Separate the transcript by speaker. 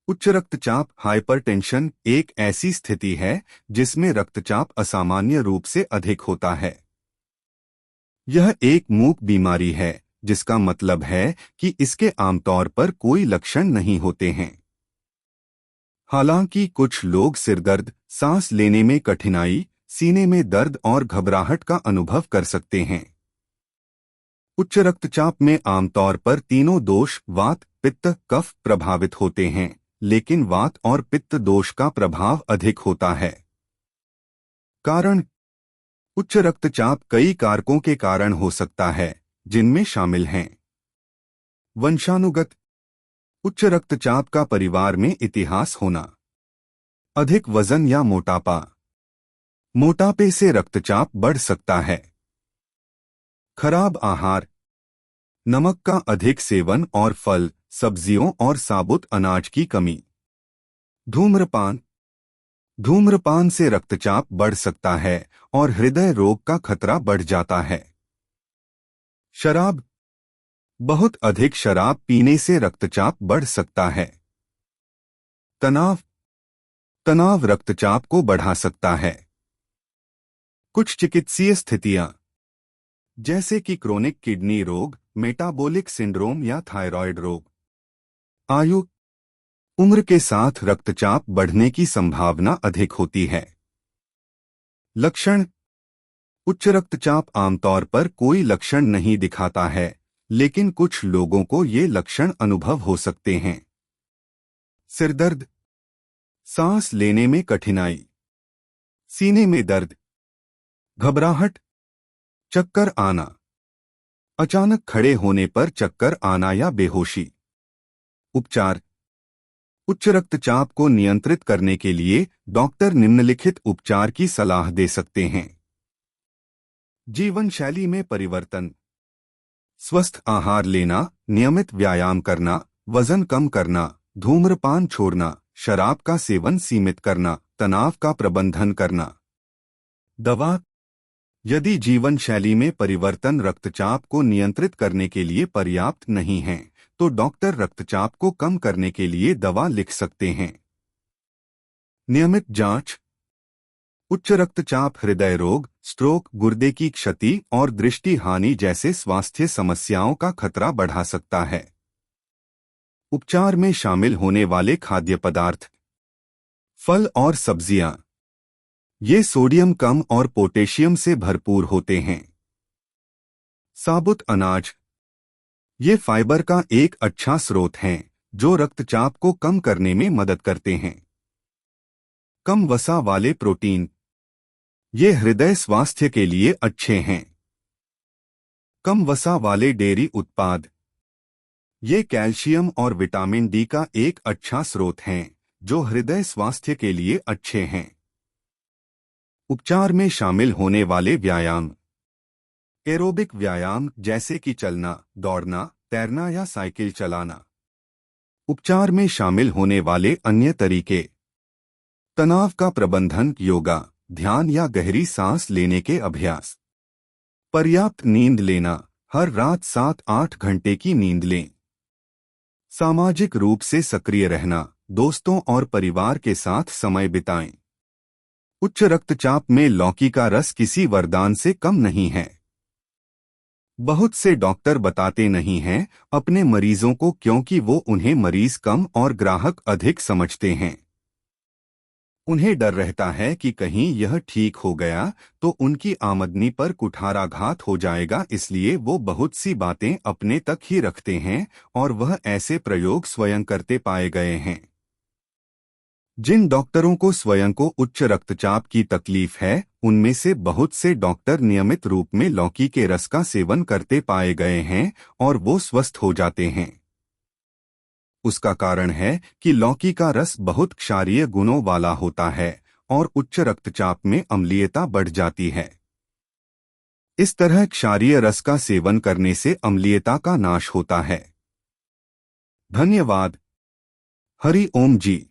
Speaker 1: उच्च रक्तचाप हाइपरटेंशन एक ऐसी स्थिति है जिसमें रक्तचाप असामान्य रूप से अधिक होता है। यह एक मूक बीमारी है, जिसका मतलब है कि इसके आमतौर पर कोई लक्षण नहीं होते हैं। हालांकि कुछ लोग सिरदर्द, सांस लेने में कठिनाई, सीने में दर्द और घबराहट का अनुभव कर सकते हैं। उच्च रक्तचाप में आमतौर पर तीनों दोष वात, पित्त, कफ प्रभावित होते हैं, लेकिन वात और पित्त दोष का प्रभाव अधिक होता है। कारण: उच्च रक्तचाप कई कारकों के कारण हो सकता है, जिनमें शामिल हैं वंशानुगत, उच्च रक्तचाप का परिवार में इतिहास होना, अधिक वजन या मोटापा, मोटापे से रक्तचाप बढ़ सकता है, खराब आहार, नमक का अधिक सेवन और फल, सब्जियों और साबुत अनाज की कमी, धूम्रपान, धूम्रपान से रक्तचाप बढ़ सकता है और हृदय रोग का खतरा बढ़ जाता है। शराब, बहुत अधिक शराब पीने से रक्तचाप बढ़ सकता है। तनाव, तनाव रक्तचाप को बढ़ा सकता है। कुछ चिकित्सीय स्थितियां, जैसे कि क्रोनिक किडनी रोग, मेटाबॉलिक सिंड्रोम या थायराइड रोग। आयु, उम्र के साथ रक्तचाप बढ़ने की संभावना अधिक होती है। लक्षण: उच्च रक्तचाप आमतौर पर कोई लक्षण नहीं दिखाता है, लेकिन कुछ लोगों को ये लक्षण अनुभव हो सकते हैं। सिरदर्द, सांस लेने में कठिनाई, सीने में दर्द, घबराहट, चक्कर आना, अचानक खड़े होने पर चक्कर आना या बेहोशी। उपचार: उच्च रक्तचाप को नियंत्रित करने के लिए डॉक्टर निम्नलिखित उपचार की सलाह दे सकते हैं। जीवन शैली में परिवर्तन, स्वस्थ आहार लेना, नियमित व्यायाम करना, वजन कम करना, धूम्रपान छोड़ना, शराब का सेवन सीमित करना, तनाव का प्रबंधन करना। दवा: यदि जीवन शैली में परिवर्तन रक्तचाप को नियंत्रित करने के लिए पर्याप्त नहीं है, तो डॉक्टर रक्तचाप को कम करने के लिए दवा लिख सकते हैं। नियमित जांच: उच्च रक्तचाप हृदय रोग, स्ट्रोक, गुर्दे की क्षति और दृष्टि हानि जैसे स्वास्थ्य समस्याओं का खतरा बढ़ा सकता है। उपचार में शामिल होने वाले खाद्य पदार्थ: फल और सब्जियां, ये सोडियम कम और पोटेशियम से भरपूर होते हैं। साबुत अनाज, ये फाइबर का एक अच्छा स्रोत हैं, जो रक्तचाप को कम करने में मदद करते हैं। कम वसा वाले प्रोटीन, ये हृदय स्वास्थ्य के लिए अच्छे हैं। कम वसा वाले डेयरी उत्पाद, ये कैल्शियम और विटामिन डी का एक अच्छा स्रोत हैं, जो हृदय स्वास्थ्य के लिए अच्छे हैं। उपचार में शामिल होने वाले व्यायाम: एरोबिक व्यायाम जैसे कि चलना, दौड़ना, तैरना या साइकिल चलाना। उपचार में शामिल होने वाले अन्य तरीके: तनाव का प्रबंधन, योगा, ध्यान या गहरी सांस लेने के अभ्यास। पर्याप्त नींद लेना, हर रात 7-8 घंटे की नींद लें। सामाजिक रूप से सक्रिय रहना, दोस्तों और परिवार के साथ समय बिताएं। उच्च रक्तचाप में लौकी का रस किसी वरदान से कम नहीं है। बहुत से डॉक्टर बताते नहीं हैं अपने मरीजों को, क्योंकि वो उन्हें मरीज कम और ग्राहक अधिक समझते हैं। उन्हें डर रहता है कि कहीं यह ठीक हो गया तो उनकी आमदनी पर कुठाराघात हो जाएगा, इसलिए वो बहुत सी बातें अपने तक ही रखते हैं और वह ऐसे प्रयोग स्वयं करते पाए गए हैं। जिन डॉक्टरों को स्वयं को उच्च रक्तचाप की तकलीफ है, उनमें से बहुत से डॉक्टर नियमित रूप में लौकी के रस का सेवन करते पाए गए हैं और वो स्वस्थ हो जाते हैं। उसका कारण है कि लौकी का रस बहुत क्षारीय गुणों वाला होता है और उच्च रक्तचाप में अम्लीयता बढ़ जाती है। इस तरह क्षारीय रस का सेवन करने से अम्लीयता का नाश होता है। धन्यवाद। हरि ओम जी।